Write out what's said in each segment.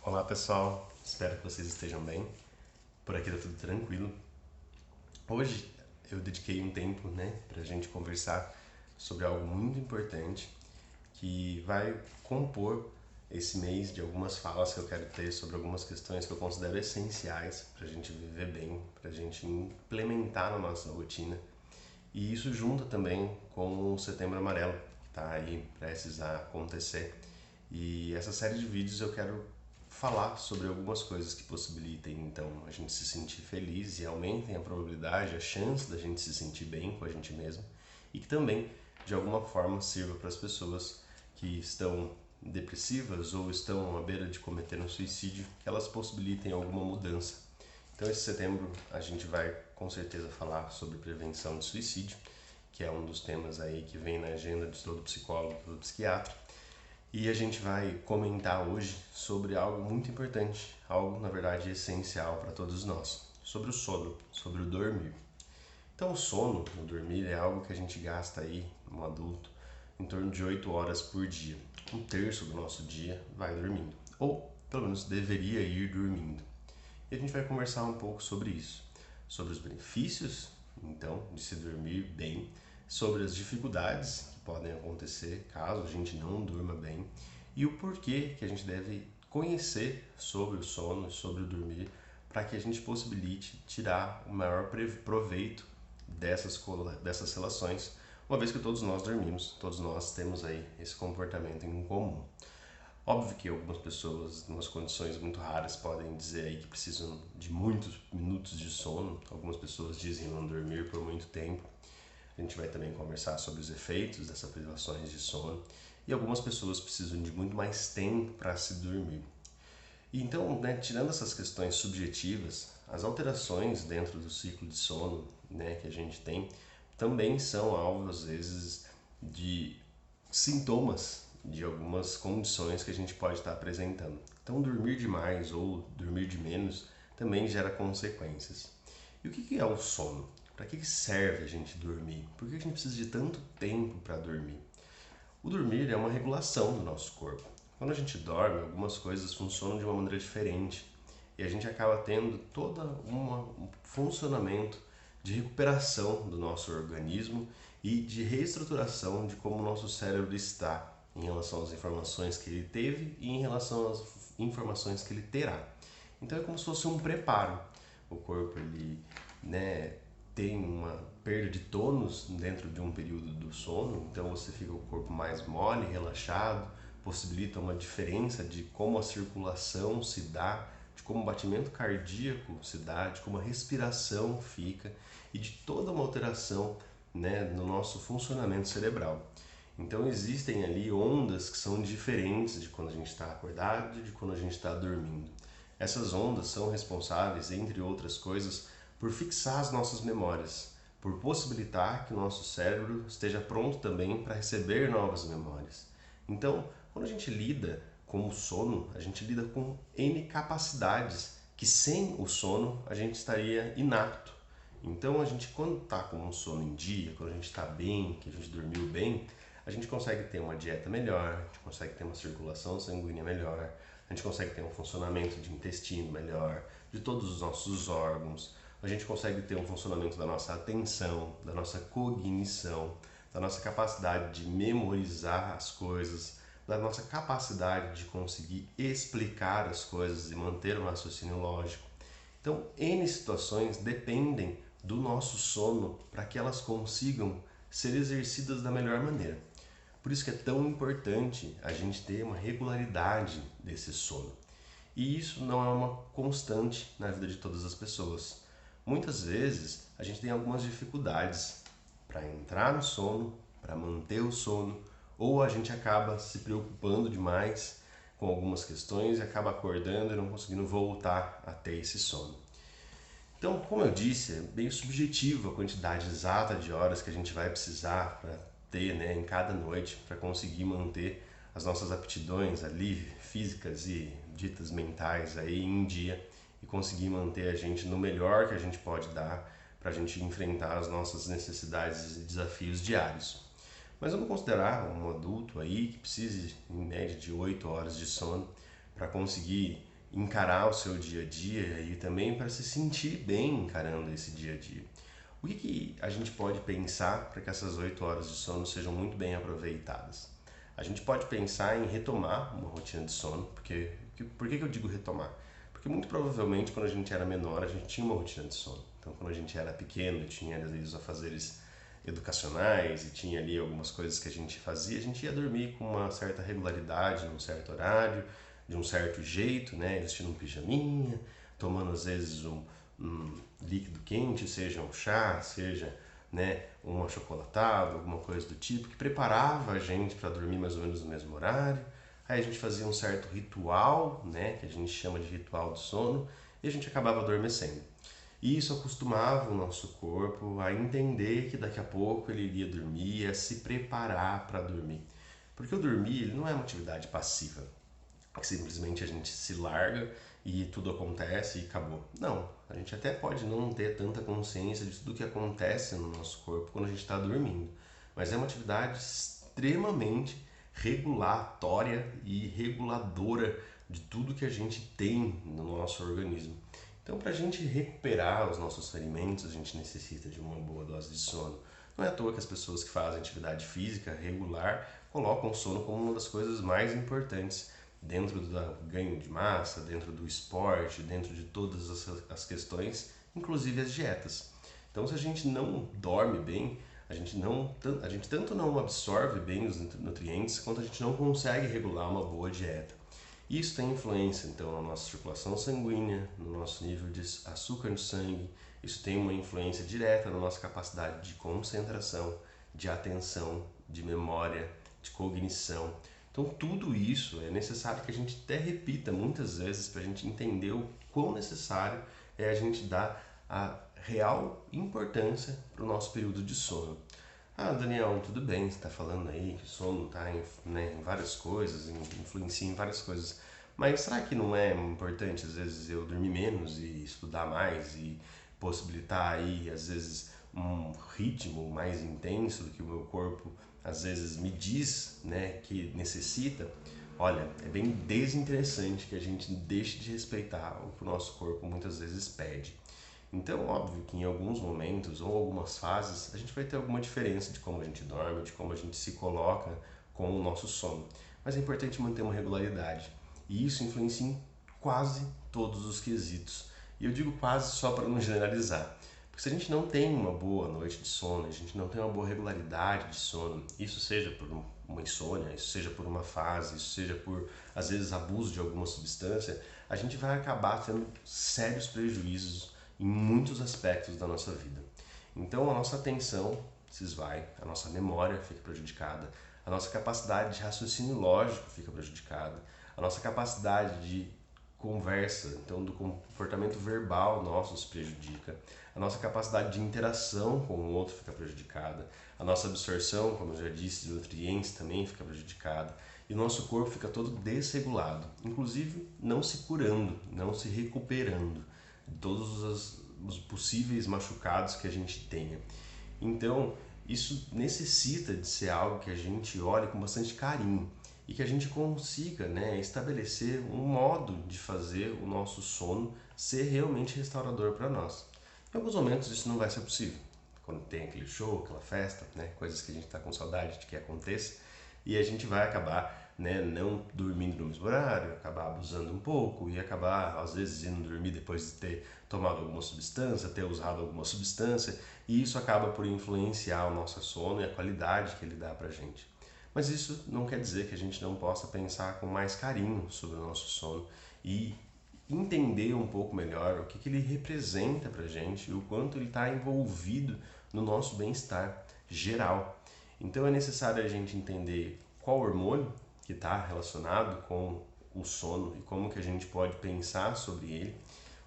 Olá pessoal, espero que vocês estejam bem. Por aqui tá tudo tranquilo. Hoje eu dediquei um tempo, pra gente conversar sobre algo muito importante que vai compor esse mês de algumas falas que eu quero ter sobre algumas questões que eu considero essenciais para a gente viver bem, para a gente implementar na nossa rotina. E isso junta também com o Setembro Amarelo, que está aí prestes a acontecer. E essa série de vídeos eu quero falar sobre algumas coisas que possibilitem então a gente se sentir feliz e aumentem a probabilidade, a chance da gente se sentir bem com a gente mesmo e que também de alguma forma sirva para as pessoas que estão depressivas ou estão à beira de cometer um suicídio, que elas possibilitem alguma mudança. Então esse setembro a gente vai com certeza falar sobre prevenção de suicídio, que é um dos temas aí que vem na agenda de todo psicólogo, todo psiquiatra. E a gente vai comentar hoje sobre algo muito importante, algo na verdade essencial para todos nós, sobre o sono, sobre o dormir. Então o sono, o dormir, é algo que a gente gasta aí, um adulto, em torno de 8 horas por dia. Um terço do nosso dia vai dormindo, ou pelo menos deveria ir dormindo. E a gente vai conversar um pouco sobre isso, sobre os benefícios, então, de se dormir bem, sobre as dificuldades que podem acontecer caso a gente não durma bem e o porquê que a gente deve conhecer sobre o sono, sobre o dormir, para que a gente possibilite tirar o maior proveito dessas relações, uma vez que todos nós dormimos, todos nós temos aí esse comportamento em comum. Óbvio que algumas pessoas, em umas condições muito raras, podem dizer aí que precisam de muitos minutos de sono. Algumas pessoas dizem não dormir por muito tempo. A gente vai também conversar sobre os efeitos dessas privações de sono. E algumas pessoas precisam de muito mais tempo para se dormir. E então, tirando essas questões subjetivas, as alterações dentro do ciclo de sono, que a gente tem, também são alvo, às vezes, de sintomas de algumas condições que a gente pode estar apresentando. Então, dormir demais ou dormir de menos também gera consequências. E o que é o sono? Para que serve a gente dormir? Por que a gente precisa de tanto tempo para dormir? O dormir é uma regulação do nosso corpo. Quando a gente dorme, algumas coisas funcionam de uma maneira diferente e a gente acaba tendo todo um funcionamento de recuperação do nosso organismo e de reestruturação de como o nosso cérebro está em relação às informações que ele teve e em relação às informações que ele terá. Então é como se fosse um preparo. O corpo ele, tem uma perda de tônus dentro de um período do sono, então você fica com o corpo mais mole, relaxado, possibilita uma diferença de como a circulação se dá, de como o batimento cardíaco se dá, de como a respiração fica e de toda uma alteração no nosso funcionamento cerebral. Então existem ali ondas que são diferentes de quando a gente está acordado e de quando a gente está dormindo. Essas ondas são responsáveis, entre outras coisas, por fixar as nossas memórias, por possibilitar que o nosso cérebro esteja pronto também para receber novas memórias. Então, quando a gente lida com o sono, a gente lida com N capacidades que sem o sono a gente estaria inapto. Então, a gente quando está com um sono em dia, quando a gente está bem, que a gente dormiu bem, a gente consegue ter uma dieta melhor, a gente consegue ter uma circulação sanguínea melhor, a gente consegue ter um funcionamento de intestino melhor, de todos os nossos órgãos, a gente consegue ter um funcionamento da nossa atenção, da nossa cognição, da nossa capacidade de memorizar as coisas, da nossa capacidade de conseguir explicar as coisas e manter um raciocínio lógico. Então, N situações dependem do nosso sono para que elas consigam ser exercidas da melhor maneira. Por isso que é tão importante a gente ter uma regularidade desse sono. E isso não é uma constante na vida de todas as pessoas. Muitas vezes a gente tem algumas dificuldades para entrar no sono, para manter o sono, ou a gente acaba se preocupando demais com algumas questões e acaba acordando e não conseguindo voltar a ter esse sono. Então, como eu disse, é bem subjetivo a quantidade exata de horas que a gente vai precisar para ter em cada noite para conseguir manter as nossas aptidões ali, físicas e ditas mentais aí em dia e conseguir manter a gente no melhor que a gente pode dar para a gente enfrentar as nossas necessidades e desafios diários. Mas vamos considerar um adulto aí que precise em média de 8 horas de sono para conseguir encarar o seu dia a dia e também para se sentir bem encarando esse dia a dia. O que a gente pode pensar para que essas 8 horas de sono sejam muito bem aproveitadas? A gente pode pensar em retomar uma rotina de sono, por que eu digo retomar? Porque muito provavelmente quando a gente era menor a gente tinha uma rotina de sono. Então quando a gente era pequeno tinha às vezes os afazeres educacionais e tinha ali algumas coisas que a gente fazia, a gente ia dormir com uma certa regularidade, num certo horário, de um certo jeito, né? Vestindo um pijaminha, tomando às vezes um líquido quente, seja um chá, seja, né, um achocolatado, alguma coisa do tipo, que preparava a gente para dormir mais ou menos no mesmo horário. Aí a gente fazia um certo ritual, né, que a gente chama de ritual do sono, e a gente acabava adormecendo. E isso acostumava o nosso corpo a entender que daqui a pouco ele iria dormir, a se preparar para dormir. Porque o dormir ele não é uma atividade passiva, que simplesmente a gente se larga e tudo acontece e acabou. Não, a gente até pode não ter tanta consciência de tudo que acontece no nosso corpo quando a gente está dormindo, mas é uma atividade extremamente regulatória e reguladora de tudo que a gente tem no nosso organismo. Então, para a gente recuperar os nossos ferimentos, a gente necessita de uma boa dose de sono. Não é à toa que as pessoas que fazem atividade física regular colocam o sono como uma das coisas mais importantes dentro do ganho de massa, dentro do esporte, dentro de todas as questões, inclusive as dietas. Então, se a gente não dorme bem, a gente tanto não absorve bem os nutrientes, quanto a gente não consegue regular uma boa dieta. Isso tem influência, então, na nossa circulação sanguínea, no nosso nível de açúcar no sangue. Isso tem uma influência direta na nossa capacidade de concentração, de atenção, de memória, de cognição. Então, tudo isso é necessário que a gente até repita muitas vezes para a gente entender o quão necessário é a gente dar a real importância para o nosso período de sono. Ah, Daniel, tudo bem, você está falando aí que o sono está em várias coisas, influencia em várias coisas. Mas será que não é importante, às vezes, eu dormir menos e estudar mais e possibilitar aí, às vezes, um ritmo mais intenso do que o meu corpo, às vezes, me diz, né, que necessita? Olha, é bem desinteressante que a gente deixe de respeitar o que o nosso corpo muitas vezes pede. Então, óbvio que em alguns momentos ou algumas fases a gente vai ter alguma diferença de como a gente dorme, de como a gente se coloca com o nosso sono. Mas é importante manter uma regularidade. E isso influencia em quase todos os quesitos. E eu digo quase só para não generalizar. Porque se a gente não tem uma boa noite de sono, a gente não tem uma boa regularidade de sono, isso seja por uma insônia, isso seja por uma fase, isso seja por, às vezes, abuso de alguma substância, a gente vai acabar tendo sérios prejuízos em muitos aspectos da nossa vida. Então a nossa atenção se esvai, a nossa memória fica prejudicada, a nossa capacidade de raciocínio lógico fica prejudicada, a nossa capacidade de conversa, então do comportamento verbal nosso se prejudica, a nossa capacidade de interação com o outro fica prejudicada, a nossa absorção, como eu já disse, de nutrientes também fica prejudicada, e o nosso corpo fica todo desregulado, inclusive não se curando, não se recuperando de todos os possíveis machucados que a gente tenha. Então, isso necessita de ser algo que a gente olhe com bastante carinho e que a gente consiga, né, estabelecer um modo de fazer o nosso sono ser realmente restaurador para nós. Em alguns momentos isso não vai ser possível, quando tem aquele show, aquela festa, né, coisas que a gente está com saudade de que aconteça, e a gente vai acabar, né, não dormindo no mesmo horário, acabar abusando um pouco e acabar às vezes indo dormir depois de ter tomado alguma substância, ter usado alguma substância, e isso acaba por influenciar o nosso sono e a qualidade que ele dá pra gente. Mas isso não quer dizer que a gente não possa pensar com mais carinho sobre o nosso sono e entender um pouco melhor o que ele representa pra gente e o quanto ele está envolvido no nosso bem-estar geral. Então é necessário a gente entender qual hormônio que está relacionado com o sono e como que a gente pode pensar sobre ele.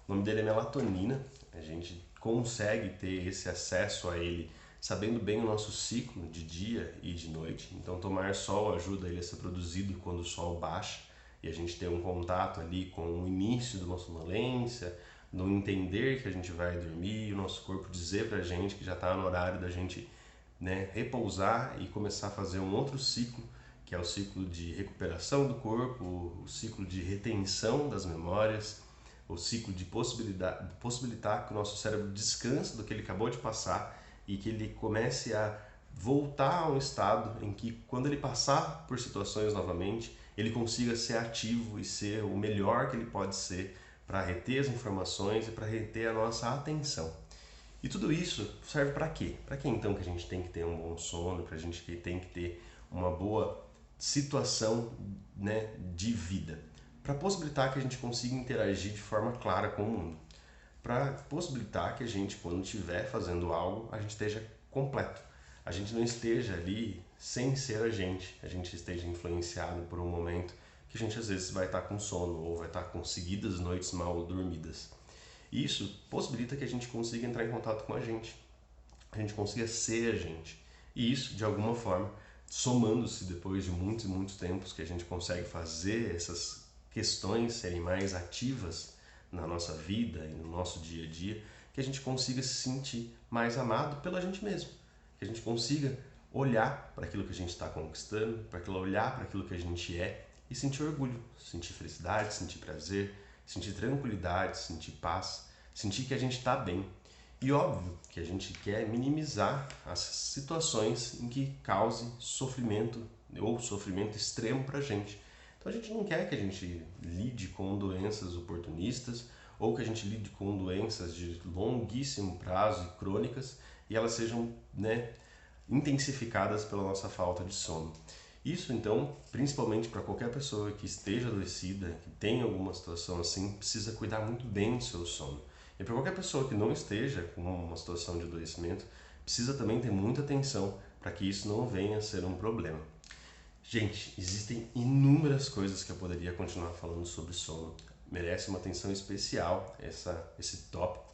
O nome dele é melatonina, a gente consegue ter esse acesso a ele sabendo bem o nosso ciclo de dia e de noite. Então tomar sol ajuda ele a ser produzido quando o sol baixa e a gente ter um contato ali com o início de uma sonolência, no entender que a gente vai dormir e o nosso corpo dizer pra gente que já está no horário da gente, né, repousar e começar a fazer um outro ciclo que é o ciclo de recuperação do corpo, o ciclo de retenção das memórias, o ciclo de possibilitar que o nosso cérebro descanse do que ele acabou de passar e que ele comece a voltar a um estado em que, quando ele passar por situações novamente, ele consiga ser ativo e ser o melhor que ele pode ser para reter as informações e para reter a nossa atenção. E tudo isso serve para quê? Para que então que a gente tem que ter um bom sono, para a gente que tem que ter uma boa situação, né, de vida? Para possibilitar que a gente consiga interagir de forma clara com o mundo. Para possibilitar que a gente, quando estiver fazendo algo, a gente esteja completo. A gente não esteja ali sem ser a gente esteja influenciado por um momento que a gente às vezes vai estar com sono ou vai estar com seguidas noites mal dormidas. Isso possibilita que a gente consiga entrar em contato com a gente consiga ser a gente. E isso, de alguma forma, somando-se depois de muitos e muitos tempos que a gente consegue fazer essas questões serem mais ativas na nossa vida e no nosso dia a dia, que a gente consiga se sentir mais amado pela gente mesmo. Que a gente consiga olhar para aquilo que a gente está conquistando, para olhar para aquilo que a gente é e sentir orgulho, sentir felicidade, sentir prazer, sentir tranquilidade, sentir paz, sentir que a gente está bem. E óbvio que a gente quer minimizar as situações em que cause sofrimento ou sofrimento extremo para a gente. Então a gente não quer que a gente lide com doenças oportunistas ou que a gente lide com doenças de longuíssimo prazo e crônicas e elas sejam, né, intensificadas pela nossa falta de sono. Isso, então, principalmente para qualquer pessoa que esteja adoecida, que tenha alguma situação assim, precisa cuidar muito bem do seu sono. E para qualquer pessoa que não esteja com uma situação de adoecimento, precisa também ter muita atenção para que isso não venha a ser um problema. Gente, existem inúmeras coisas que eu poderia continuar falando sobre sono. Merece uma atenção especial esse tópico,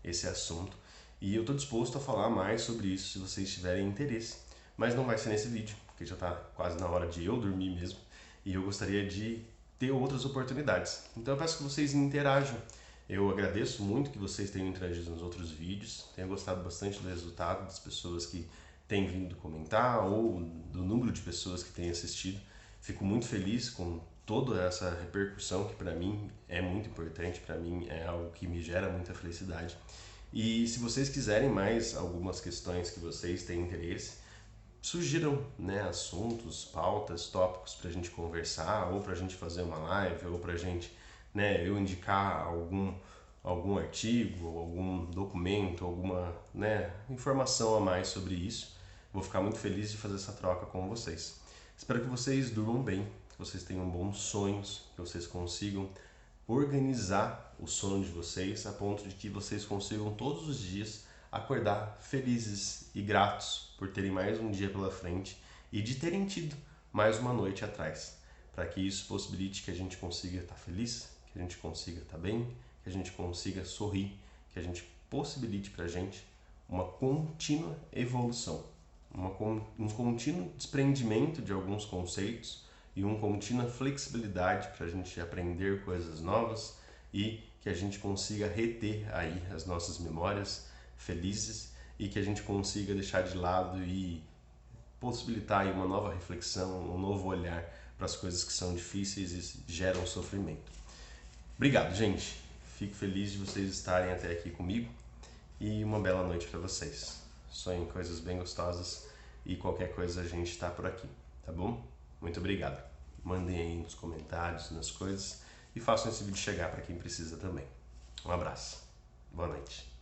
esse assunto. E eu estou disposto a falar mais sobre isso se vocês tiverem interesse. Mas não vai ser nesse vídeo, porque já está quase na hora de eu dormir mesmo. E eu gostaria de ter outras oportunidades. Então eu peço que vocês interajam. Eu agradeço muito que vocês tenham interagido nos outros vídeos. Tenho gostado bastante do resultado das pessoas que têm vindo comentar ou do número de pessoas que têm assistido. Fico muito feliz com toda essa repercussão que para mim é muito importante, para mim é algo que me gera muita felicidade. E se vocês quiserem mais algumas questões que vocês têm interesse, sugiram, né, assuntos, pautas, tópicos para a gente conversar, ou para a gente fazer uma live, ou para a gente, né, eu indicar algum artigo, algum documento, alguma, né, informação a mais sobre isso. Vou ficar muito feliz de fazer essa troca com vocês. Espero que vocês durmam bem, que vocês tenham bons sonhos, que vocês consigam organizar o sono de vocês a ponto de que vocês consigam todos os dias acordar felizes e gratos por terem mais um dia pela frente e de terem tido mais uma noite atrás, para que isso possibilite que a gente consiga estar feliz, que a gente consiga estar bem, que a gente consiga sorrir, que a gente possibilite para a gente uma contínua evolução, um contínuo desprendimento de alguns conceitos e uma contínua flexibilidade para a gente aprender coisas novas e que a gente consiga reter aí as nossas memórias felizes e que a gente consiga deixar de lado e possibilitar aí uma nova reflexão, um novo olhar para as coisas que são difíceis e geram sofrimento. Obrigado, gente. Fico feliz de vocês estarem até aqui comigo e uma bela noite para vocês. Sonhem coisas bem gostosas e qualquer coisa a gente está por aqui, tá bom? Muito obrigado. Mandem aí nos comentários, nas coisas e façam esse vídeo chegar para quem precisa também. Um abraço. Boa noite.